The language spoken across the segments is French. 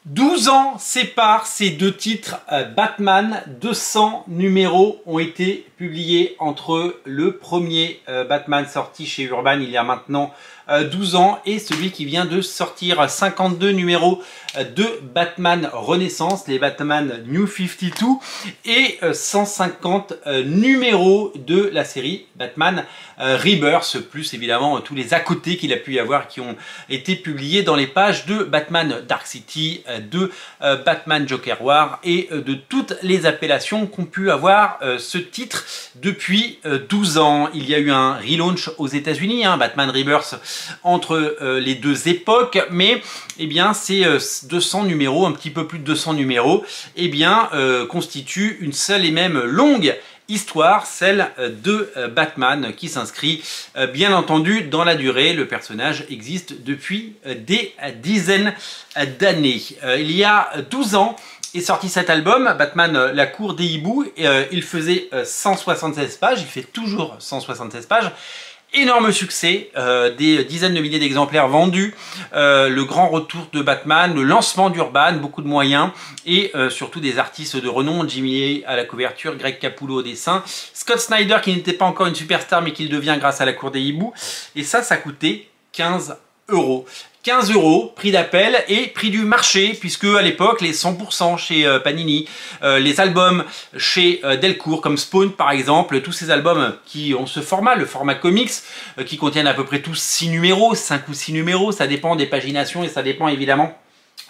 12 ans séparent ces deux titres Batman. 200 numéros ont été publiés entre le premier Batman sorti chez Urban il y a maintenant 12 ans et celui qui vient de sortir. 52 numéros de Batman Renaissance, les Batman New 52, et 150 numéros de la série Batman Rebirth, plus évidemment tous les à côté qu'il a pu y avoir qui ont été publiés dans les pages de Batman Dark City, de Batman Joker War et de toutes les appellations qu'ont pu avoir ce titre depuis 12 ans. Il y a eu un relaunch aux États-Unis, Batman Rebirth, entre les deux époques, mais eh bien ces 200 numéros, un petit peu plus de 200 numéros, eh bien constituent une seule et même longue histoire, celle de Batman, qui s'inscrit bien entendu dans la durée. Le personnage existe depuis des dizaines d'années. Il y a 12 ans est sorti cet album, Batman La Cour des Hiboux. Il faisait 176 pages, il fait toujours 176 pages. Énorme succès, des dizaines de milliers d'exemplaires vendus, le grand retour de Batman, le lancement d'Urban, beaucoup de moyens et surtout des artistes de renom, Jimmy Lee à la couverture, Greg Capullo au dessin, Scott Snyder qui n'était pas encore une superstar mais qui le devient grâce à La Cour des Hiboux, et ça coûtait 15 €. 15 €, prix d'appel et prix du marché, puisque à l'époque les 100% chez Panini, les albums chez Delcourt comme Spawn par exemple, tous ces albums qui ont ce format, le format comics, qui contiennent à peu près tous 6 numéros, 5 ou 6 numéros, ça dépend des paginations et ça dépend évidemment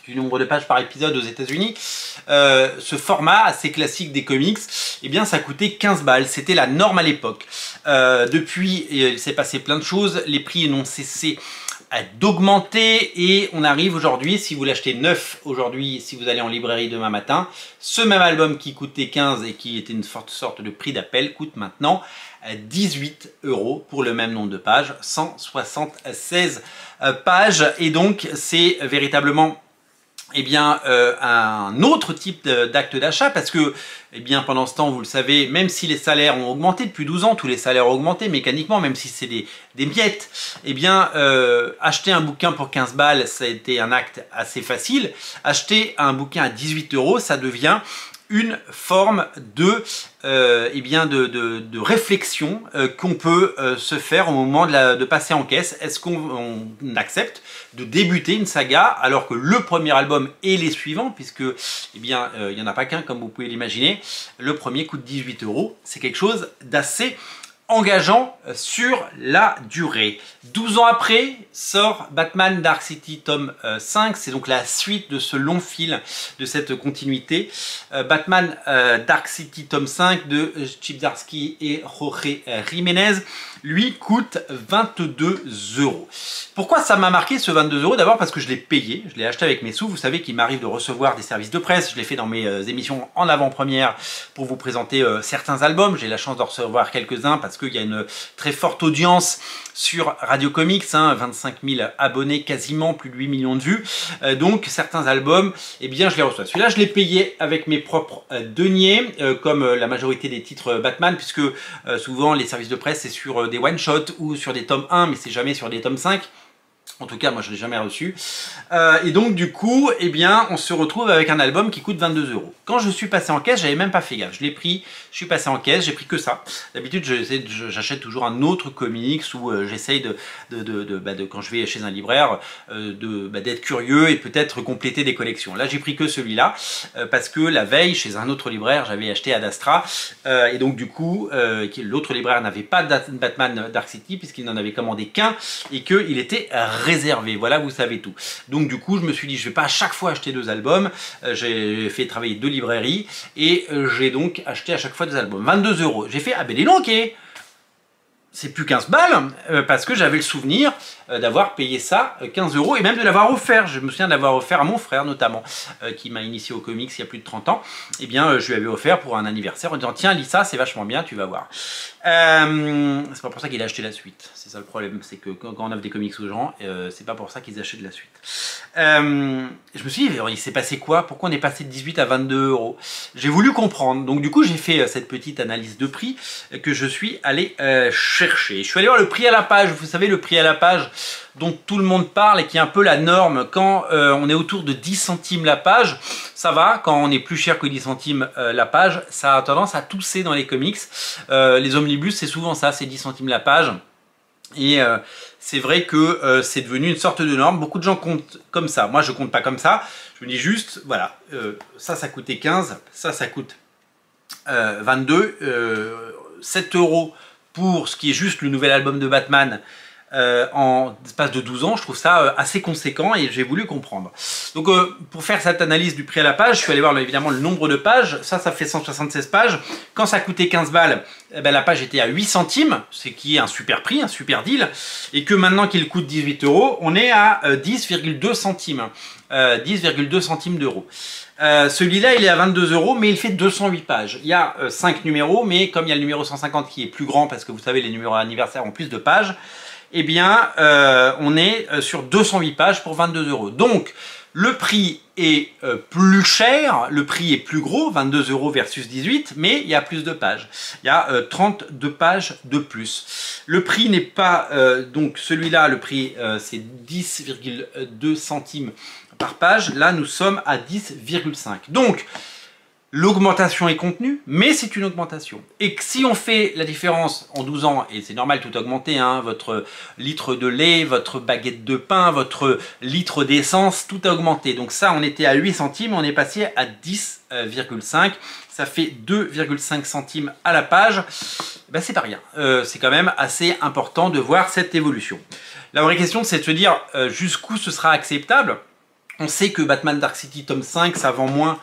du nombre de pages par épisode aux États-Unis. Ce format assez classique des comics, eh bien ça coûtait 15 balles, c'était la norme à l'époque. Depuis, il s'est passé plein de choses, les prix n'ont cessé d'augmenter et on arrive aujourd'hui, si vous l'achetez neuf aujourd'hui, si vous allez en librairie demain matin, ce même album qui coûtait 15 et qui était une forte sorte de prix d'appel coûte maintenant 18 € pour le même nombre de pages, 176 pages, et donc c'est véritablement eh bien, un autre type d'acte d'achat, parce que eh bien, pendant ce temps, vous le savez, même si les salaires ont augmenté depuis 12 ans, tous les salaires ont augmenté mécaniquement, même si c'est des miettes, eh bien, acheter un bouquin pour 15 balles, ça a été un acte assez facile. Acheter un bouquin à 18 €, ça devient une forme de, eh bien de réflexion qu'on peut se faire au moment de passer en caisse. Est-ce qu'on accepte de débuter une saga alors que le premier album et les suivants, puisque eh bien, il n'y en a pas qu'un comme vous pouvez l'imaginer, le premier coûte 18 €, c'est quelque chose d'assez engageant sur la durée. 12 ans après sort Batman Dark City tome 5, c'est donc la suite de ce long fil de cette continuité. Batman Dark City tome 5 de Chip Zdarsky et Jorge Jiménez, lui coûte 22 €. Pourquoi ça m'a marqué ce 22 €? D'abord parce que je l'ai payé, je l'ai acheté avec mes sous. Vous savez qu'il m'arrive de recevoir des services de presse, je l'ai fait dans mes émissions en avant-première pour vous présenter certains albums. J'ai la chance de recevoir quelques-uns parce qu'il y a une très forte audience sur Radio Comics, 25 000 abonnés, quasiment plus de 8 millions de vues. Donc certains albums, eh bien je les reçois. Celui-là, je l'ai payé avec mes propres deniers, comme la majorité des titres Batman, puisque souvent les services de presse c'est sur des one-shots ou sur des tomes 1, mais c'est jamais sur des tomes 5. En tout cas, moi, je ne l'ai jamais reçu. Et donc, du coup, eh bien, on se retrouve avec un album qui coûte 22 €. Quand je suis passé en caisse, j'avais même pas fait gaffe. Je l'ai pris, je suis passé en caisse, j'ai pris que ça. D'habitude, j'achète toujours un autre comics où j'essaye quand je vais chez un libraire, d'être curieux et peut-être compléter des collections. Là, j'ai pris que celui-là parce que la veille, chez un autre libraire, j'avais acheté Ad Astra. Et donc, du coup, l'autre libraire n'avait pas de Batman Dark City puisqu'il n'en avait commandé qu'un et qu'il était réservé. Voilà, vous savez tout. Donc du coup, je me suis dit, je vais pas à chaque fois acheter deux albums. J'ai fait travailler deux librairies et j'ai donc acheté à chaque fois deux albums. 22 €. J'ai fait, ah ben dis donc, ok, c'est plus 15 balles, parce que j'avais le souvenir d'avoir payé ça 15 € et même de l'avoir offert. Je me souviens de l'avoir offert à mon frère notamment, qui m'a initié au comics il y a plus de 30 ans. Et bien, je lui avais offert pour un anniversaire en disant, tiens, lis ça, c'est vachement bien, tu vas voir. C'est pas pour ça qu'il a acheté la suite. C'est ça le problème, c'est que quand on offre des comics aux gens, c'est pas pour ça qu'ils achètent la suite. Je me suis dit, il s'est passé quoi? Pourquoi on est passé de 18 à 22 €? J'ai voulu comprendre. Donc du coup, j'ai fait cette petite analyse de prix que je suis allé chercher. chercher. Je suis allé voir le prix à la page. Vous savez, le prix à la page dont tout le monde parle et qui est un peu la norme. Quand on est autour de 10 centimes la page, ça va. Quand on est plus cher que 10 centimes la page, ça a tendance à tousser dans les comics. Les omnibus, c'est souvent ça, c'est 10 centimes la page. Et c'est vrai que c'est devenu une sorte de norme. Beaucoup de gens comptent comme ça. Moi, je compte pas comme ça. Je me dis juste, voilà, ça coûtait 15, ça coûte 22, 7 € pour ce qui est juste le nouvel album de Batman en espace de 12 ans. Je trouve ça assez conséquent et j'ai voulu comprendre. Donc pour faire cette analyse du prix à la page, je suis allé voir évidemment le nombre de pages. Ça fait 176 pages. Quand ça coûtait 15 balles, eh ben, la page était à 8 centimes, ce qui est un super prix, un super deal. Et que maintenant qu'il coûte 18 €, on est à 10,2 centimes. 10,2 centimes d'euros. Celui-là, il est à 22 €, mais il fait 208 pages. Il y a 5 numéros, mais comme il y a le numéro 150 qui est plus grand, parce que vous savez, les numéros anniversaires ont plus de pages, eh bien, on est sur 208 pages pour 22 €. Donc, le prix est plus cher, le prix est plus gros, 22 € versus 18, mais il y a plus de pages. Il y a 32 pages de plus. Le prix n'est pas, donc celui-là, le prix c'est 10,2 centimes par page. Là, nous sommes à 10,5. Donc, l'augmentation est contenue, mais c'est une augmentation. Et que si on fait la différence en 12 ans, et c'est normal, tout a augmenté, hein, votre litre de lait, votre baguette de pain, votre litre d'essence, tout a augmenté. Donc ça, on était à 8 centimes, on est passé à 10,5. Ça fait 2,5 centimes à la page. Ben, c'est pas rien. C'est quand même assez important de voir cette évolution. La vraie question, c'est de se dire jusqu'où ce sera acceptable. On sait que Batman Dark City tome 5, ça vend moins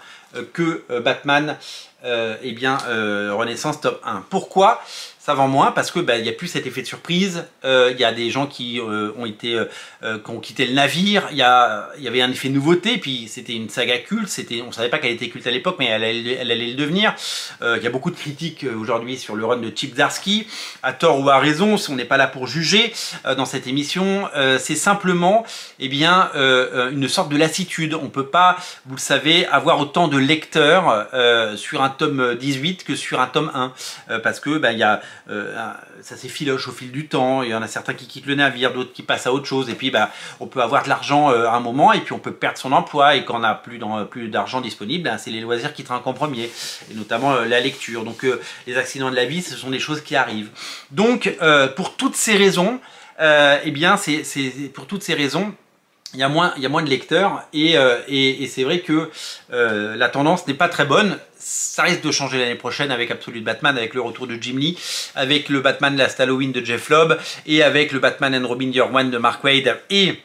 que Batman Renaissance tome 1. Pourquoi ça vend moins? Parce que il n'y a plus cet effet de surprise. Il y a des gens qui qui ont quitté le navire. Il y avait un effet nouveauté. Puis c'était une saga culte. On savait pas qu'elle était culte à l'époque, mais elle allait le devenir. Il y a beaucoup de critiques aujourd'hui sur le run de Chip Zdarsky, à tort ou à raison. On n'est pas là pour juger dans cette émission. C'est simplement une sorte de lassitude. On peut pas, vous le savez, avoir autant de lecteurs sur un tome 18 que sur un tome 1 parce que ça s'effiloche au fil du temps. Il y en a certains qui quittent le navire, d'autres qui passent à autre chose, et puis on peut avoir de l'argent à un moment et puis on peut perdre son emploi, et quand on n'a plus d'argent disponible, c'est les loisirs qui trinquent en premier, et notamment la lecture. Donc les accidents de la vie, ce sont des choses qui arrivent. Donc pour toutes ces raisons, pour toutes ces raisons, il y a moins de lecteurs, et c'est vrai que la tendance n'est pas très bonne. Ça risque de changer l'année prochaine avec Absolute Batman, avec le retour de Jim Lee, avec le Batman Last Halloween de Jeff Lobb, et avec le Batman and Robin Year One de Mark Waid et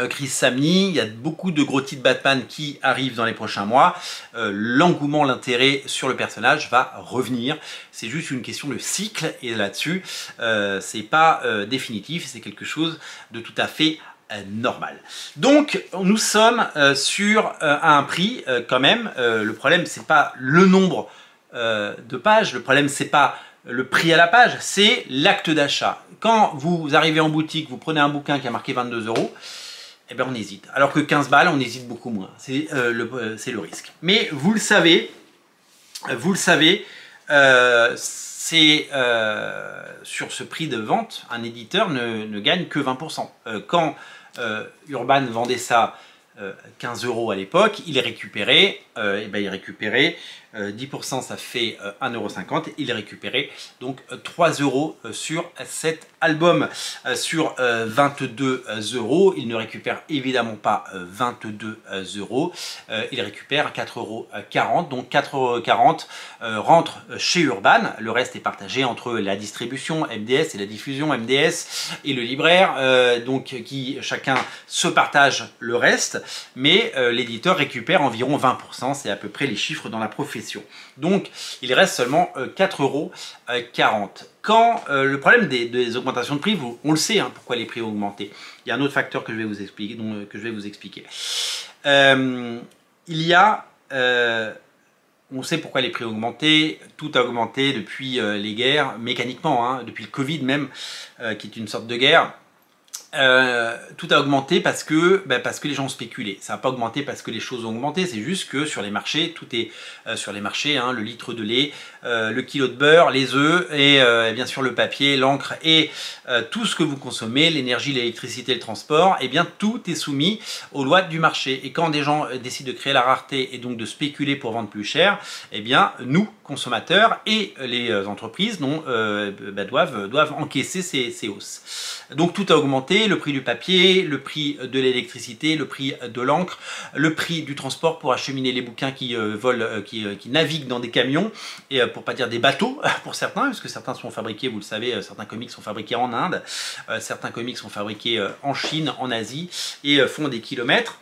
Chris Samnee. Il y a beaucoup de gros titres Batman qui arrivent dans les prochains mois. L'engouement, l'intérêt sur le personnage va revenir. C'est juste une question de cycle, et là-dessus, c'est pas définitif, c'est quelque chose de tout à fait normal. Donc nous sommes sur un prix quand même. Le problème, c'est pas le nombre de pages, le problème c'est pas le prix à la page, c'est l'acte d'achat. Quand vous arrivez en boutique, vous prenez un bouquin qui a marqué 22 €, eh bien on hésite. Alors que 15 balles, on hésite beaucoup moins. C'est le risque. Mais vous le savez, sur ce prix de vente, un éditeur ne gagne que 20%. Quand Urban vendait ça 15 € à l'époque, il récupérait 10%, ça fait 1,50 €, il récupérait donc 3 € sur cet album. Sur 22 €, il ne récupère évidemment pas 22 €, il récupère 4,40 €, donc 4,40 € rentre chez Urban. Le reste est partagé entre la distribution MDS et la diffusion MDS et le libraire, donc qui chacun se partage le reste, mais l'éditeur récupère environ 20%, c'est à peu près les chiffres dans la profession. Donc il reste seulement 4,40 €. Quand le problème des augmentations de prix, on le sait, hein, pourquoi les prix ont augmenté. Il y a un autre facteur que je vais vous expliquer. On sait pourquoi les prix ont augmenté. Tout a augmenté depuis les guerres, mécaniquement, hein, depuis le Covid même, qui est une sorte de guerre. tout a augmenté parce que les gens ont spéculé. Ça n'a pas augmenté parce que les choses ont augmenté, c'est juste que sur les marchés, tout est sur les marchés, hein, le litre de lait, le kilo de beurre, les œufs et bien sûr le papier, l'encre et tout ce que vous consommez, l'énergie, l'électricité, le transport, et bien tout est soumis aux lois du marché. Et quand des gens décident de créer la rareté et donc de spéculer pour vendre plus cher, et bien nous, consommateurs et les entreprises doivent encaisser ces hausses. Donc tout a augmenté, le prix du papier, le prix de l'électricité, le prix de l'encre, le prix du transport pour acheminer les bouquins qui naviguent dans des camions, et pour pas dire des bateaux pour certains, parce que certains sont fabriqués, vous le savez, certains comics sont fabriqués en Inde, certains comics sont fabriqués en Chine, en Asie, et font des kilomètres,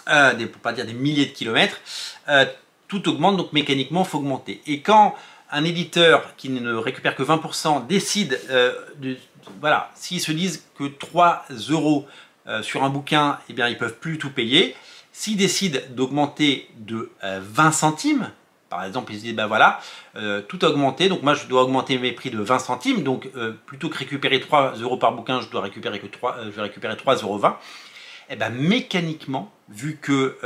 pour pas dire des milliers de kilomètres. Tout augmente, donc mécaniquement il faut augmenter. Et quand un éditeur qui ne récupère que 20% décide voilà, s'ils se disent que 3 € sur un bouquin, eh bien, ils ne peuvent plus tout payer. S'ils décident d'augmenter de 20 centimes, par exemple, ils se disent, ben voilà, tout a augmenté, donc moi je dois augmenter mes prix de 20 centimes, donc plutôt que récupérer 3 € par bouquin, je vais récupérer 3,20 €. Et ben, mécaniquement, vu que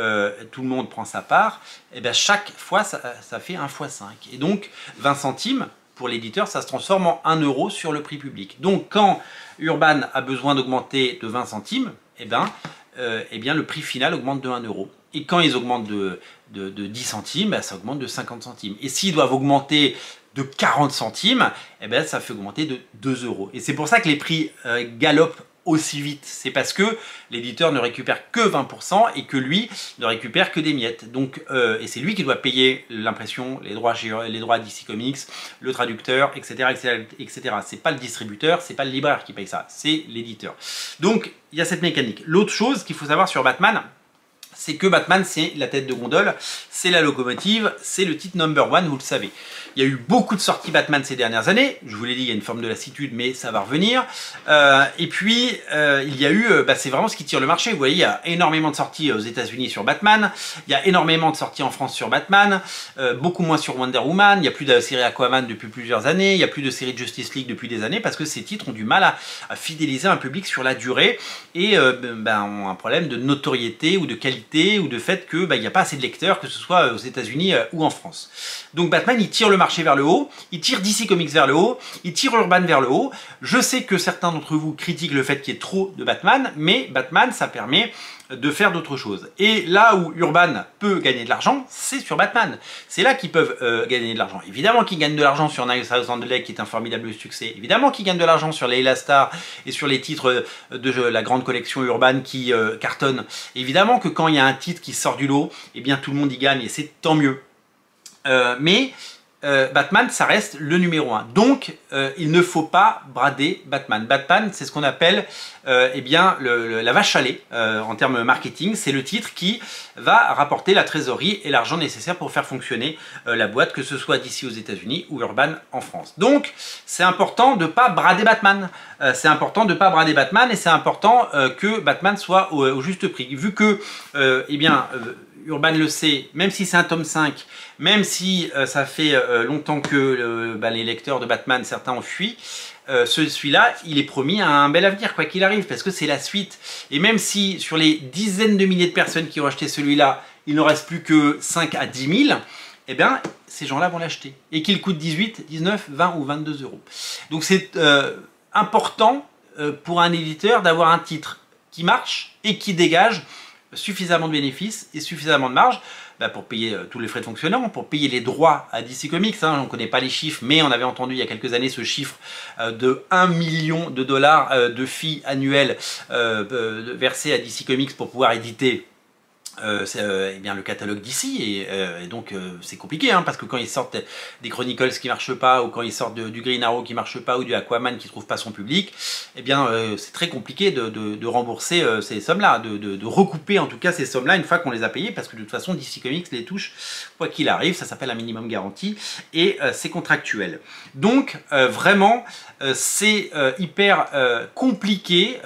tout le monde prend sa part, et ben, chaque fois ça fait 1 x 5. Et donc 20 centimes, pour l'éditeur, ça se transforme en 1 € sur le prix public. Donc quand Urban a besoin d'augmenter de 20 centimes, eh bien, le prix final augmente de 1 €. Et quand ils augmentent de 10 centimes, ça augmente de 50 centimes. Et s'ils doivent augmenter de 40 centimes, eh bien, ça fait augmenter de 2 €. Et c'est pour ça que les prix galopent aussi vite. C'est parce que l'éditeur ne récupère que 20% et que lui ne récupère que des miettes. Donc, et c'est lui qui doit payer l'impression, les droits à DC Comics, le traducteur, etc. etc. C'est pas le distributeur, c'est pas le libraire qui paye ça, c'est l'éditeur. Donc, il y a cette mécanique. L'autre chose qu'il faut savoir sur Batman, c'est que Batman, c'est la tête de gondole, c'est la locomotive, c'est le titre number one, vous le savez. Il y a eu beaucoup de sorties Batman ces dernières années. Je vous l'ai dit, il y a une forme de lassitude, mais ça va revenir. Et puis, il y a eu, c'est vraiment ce qui tire le marché. Vous voyez, il y a énormément de sorties aux États-Unis sur Batman. Il y a énormément de sorties en France sur Batman. Beaucoup moins sur Wonder Woman. Il n'y a plus de série Aquaman depuis plusieurs années. Il n'y a plus de série Justice League depuis des années parce que ces titres ont du mal à fidéliser un public sur la durée et ont un problème de notoriété ou de qualité ou de fait que il n'y a pas assez de lecteurs, que ce soit aux États-Unis ou en France. Donc Batman, il tire le marché vers le haut, il tire DC Comics vers le haut, il tire Urban vers le haut. Je sais que certains d'entre vous critiquent le fait qu'il y ait trop de Batman, mais Batman, ça permet de faire d'autres choses. Et là où Urban peut gagner de l'argent, c'est sur Batman. C'est là qu'ils peuvent gagner de l'argent. Évidemment qu'ils gagnent de l'argent sur Niles House on the Lake, qui est un formidable succès. Évidemment qu'ils gagnent de l'argent sur Layla Starr et sur les titres de la grande collection Urban qui cartonnent. Évidemment que quand il y a un titre qui sort du lot, eh bien tout le monde y gagne et c'est tant mieux. Batman, ça reste le numéro 1. Donc, il ne faut pas brader Batman. Batman, c'est ce qu'on appelle la vache à lait en termes marketing. C'est le titre qui va rapporter la trésorerie et l'argent nécessaire pour faire fonctionner la boîte, que ce soit d'ici aux États-Unis ou Urban en France. Donc, c'est important de ne pas brader Batman. C'est important de ne pas brader Batman et c'est important que Batman soit au juste prix. Vu que, Urban le sait, même si c'est un tome 5, même si ça fait longtemps que les lecteurs de Batman, certains ont fui, celui-là, il est promis à un bel avenir, quoi qu'il arrive, parce que c'est la suite. Et même si sur les dizaines de milliers de personnes qui ont acheté celui-là, il ne reste plus que 5 à 10 000, eh bien, ces gens-là vont l'acheter. Et qu'il coûte 18, 19, 20 ou 22 €. Donc c'est important pour un éditeur d'avoir un titre qui marche et qui dégage suffisamment de bénéfices et suffisamment de marge pour payer tous les frais de fonctionnement, pour payer les droits à DC Comics. On ne connaît pas les chiffres, mais on avait entendu il y a quelques années ce chiffre de 1 million de dollars de fees annuels versés à DC Comics pour pouvoir éditer le catalogue d'ici et donc c'est compliqué parce que quand ils sortent des Chronicles qui marchent pas ou quand ils sortent du Green Arrow qui marche pas ou du Aquaman qui trouve pas son public, c'est très compliqué de rembourser ces sommes là, de recouper en tout cas ces sommes là une fois qu'on les a payées, parce que de toute façon DC Comics les touche quoi qu'il arrive. Ça s'appelle un minimum garantie et c'est contractuel. Donc vraiment c'est hyper compliqué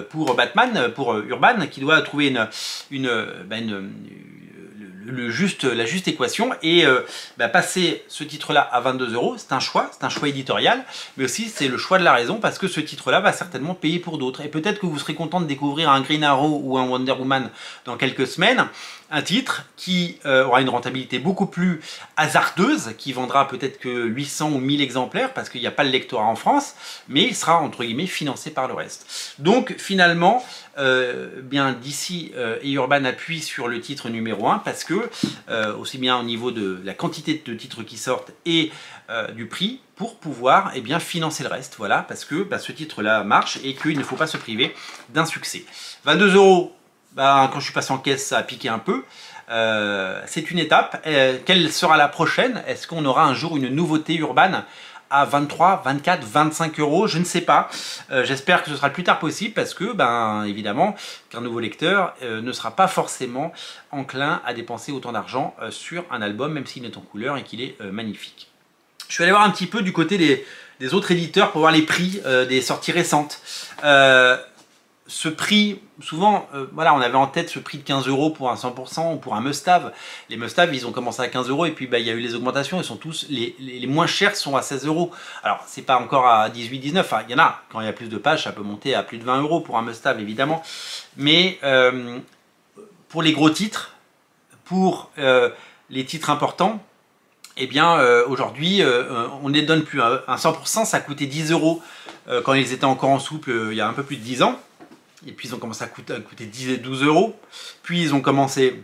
pour Batman, pour Urban, qui doit trouver le la juste équation et passer ce titre-là à 22 euros, c'est un choix éditorial, mais aussi c'est le choix de la raison parce que ce titre-là va certainement payer pour d'autres. Et peut-être que vous serez content de découvrir un Green Arrow ou un Wonder Woman dans quelques semaines, un titre qui aura une rentabilité beaucoup plus hasardeuse, qui vendra peut-être que 800 ou 1000 exemplaires parce qu'il n'y a pas le lectorat en France, mais il sera entre guillemets financé par le reste. Donc finalement, bien DC et Urban appuient sur le titre numéro 1 parce que aussi bien au niveau de la quantité de titres qui sortent et du prix pour pouvoir financer le reste, voilà, parce que ce titre là marche et qu'il ne faut pas se priver d'un succès. 22 euros, quand je suis passé en caisse ça a piqué un peu, c'est une étape. Quelle sera la prochaine? Est-ce qu'on aura un jour une nouveauté Urban à 23, 24, 25 euros? Je ne sais pas. J'espère que ce sera le plus tard possible parce que, évidemment, qu'un nouveau lecteur ne sera pas forcément enclin à dépenser autant d'argent sur un album, même s'il est en couleur et qu'il est magnifique. Je vais aller voir un petit peu du côté des autres éditeurs pour voir les prix des sorties récentes. Ce prix, souvent, voilà, on avait en tête ce prix de 15 euros pour un 100% ou pour un must-have. Les must-have, ils ont commencé à 15 euros et puis il y a eu les augmentations. Ils sont tous, les moins chers sont à 16 euros. Alors, c'est pas encore à 18, 19. Enfin, il y en a, quand il y a plus de pages, ça peut monter à plus de 20 euros pour un must-have, évidemment. Mais pour les gros titres, pour les titres importants, aujourd'hui, on ne les donne plus. Un 100%, ça coûtait 10 euros quand ils étaient encore en souple il y a un peu plus de 10 ans. Et puis ils ont commencé à coûter 10 et 12 euros. Puis ils ont commencé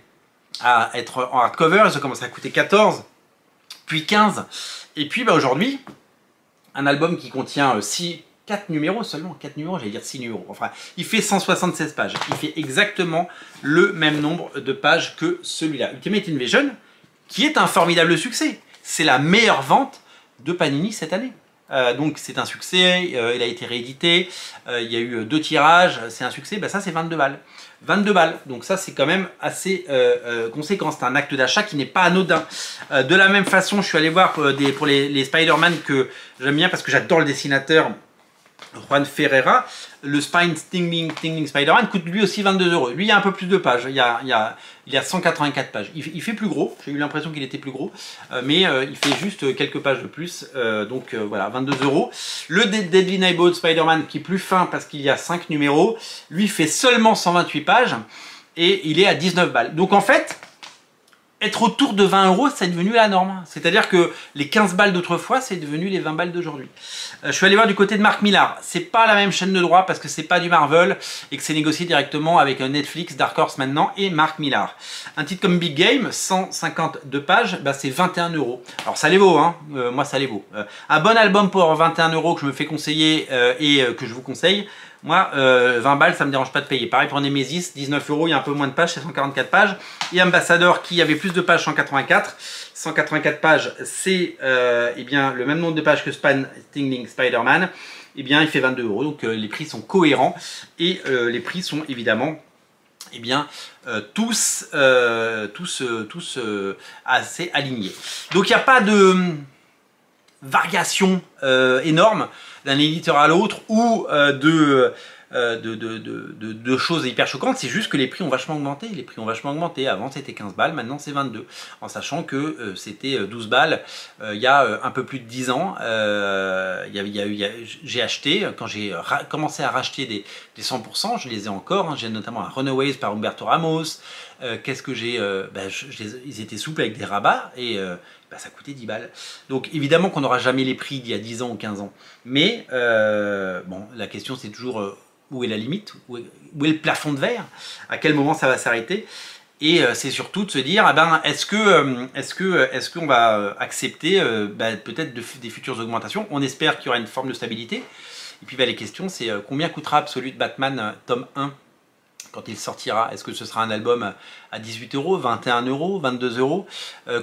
à être en hardcover, ils ont commencé à coûter 14, puis 15. Et puis aujourd'hui, un album qui contient 4 numéros seulement, 4 numéros, j'allais dire 6 numéros. Enfin, il fait 176 pages. Il fait exactement le même nombre de pages que celui-là. Ultimate Invasion, qui est un formidable succès. C'est la meilleure vente de Panini cette année. Donc c'est un succès, il a été réédité, il y a eu 2 tirages, c'est un succès, ça c'est 22 balles. 22 balles, donc ça c'est quand même assez conséquent, c'est un acte d'achat qui n'est pas anodin. De la même façon, je suis allé voir pour les Spider-Man que j'aime bien parce que j'adore le dessinateur Juan Ferreira. Le Spine Tingling Spider-Man coûte lui aussi 22 euros. Lui, il y a un peu plus de pages. Il y a 184 pages. Il fait plus gros. J'ai eu l'impression qu'il était plus gros. Mais il fait juste quelques pages de plus. Donc voilà, 22 euros. Le Deadly Neighborhood Spider-Man qui est plus fin parce qu'il y a 5 numéros. Lui fait seulement 128 pages. Et il est à 19 balles. Donc en fait, être autour de 20 euros, c'est devenu la norme. C'est-à-dire que les 15 balles d'autrefois, c'est devenu les 20 balles d'aujourd'hui. Je suis allé voir du côté de Mark Millar. C'est pas la même chaîne de droit parce que c'est pas du Marvel et que c'est négocié directement avec Netflix, Dark Horse maintenant et Mark Millar. Un titre comme Big Game, 152 pages, c'est 21 euros. Alors ça les vaut, hein. Moi ça les vaut. Un bon album pour 21 euros que je me fais conseiller et que je vous conseille. Moi, 20 balles, ça me dérange pas de payer. Pareil pour Nemesis, 19 euros, il y a un peu moins de pages, c'est 144 pages. Et Ambassador qui avait plus de pages, 184. 184 pages, c'est le même nombre de pages que Tingling Spider-Man. Il fait 22 euros. Donc les prix sont cohérents et les prix sont évidemment tous assez alignés. Donc il n'y a pas de variation énorme d'un éditeur à l'autre ou de choses hyper choquantes. C'est juste que les prix ont vachement augmenté. Les prix ont vachement augmenté. Avant c'était 15 balles, maintenant c'est 22. En sachant que c'était 12 balles il y a un peu plus de 10 ans. J'ai acheté, quand j'ai commencé à racheter des 100%, je les ai encore. J'ai notamment un Runaways par Humberto Ramos. Qu'est-ce que j'ai ils étaient souples avec des rabats et ça coûtait 10 balles. Donc évidemment qu'on n'aura jamais les prix d'il y a 10 ans ou 15 ans. Mais la question c'est toujours où est la limite, où est le plafond de verre, à quel moment ça va s'arrêter. Et c'est surtout de se dire, est-ce qu'on va accepter peut-être des futures augmentations. On espère qu'il y aura une forme de stabilité. Et puis les questions c'est combien coûtera Absolute Batman tome 1 quand il sortira? Est-ce que ce sera un album à 18 euros, 21 euros, 22 euros?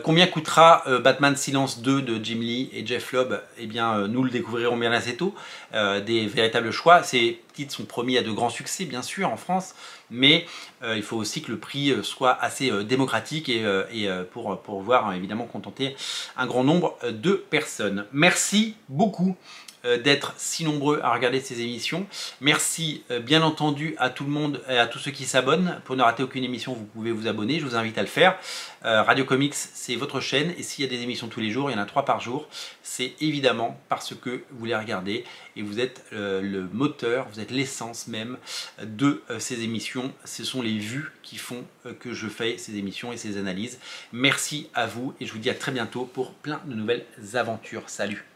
Combien coûtera Batman Silence 2 de Jim Lee et Jeff Loeb? Nous le découvrirons bien assez tôt. Des véritables choix. Ces titres sont promis à de grands succès, bien sûr, en France. Mais il faut aussi que le prix soit assez démocratique et pour pouvoir évidemment contenter un grand nombre de personnes. Merci beaucoup d'être si nombreux à regarder ces émissions. Merci bien entendu à tout le monde et à tous ceux qui s'abonnent. Pour ne rater aucune émission, vous pouvez vous abonner, je vous invite à le faire. Radio Comics, c'est votre chaîne et s'il y a des émissions tous les jours, il y en a 3 par jour, c'est évidemment parce que vous les regardez et vous êtes le moteur, vous êtes l'essence même de ces émissions. Ce sont les vues qui font que je fais ces émissions et ces analyses. Merci à vous et je vous dis à très bientôt pour plein de nouvelles aventures. Salut!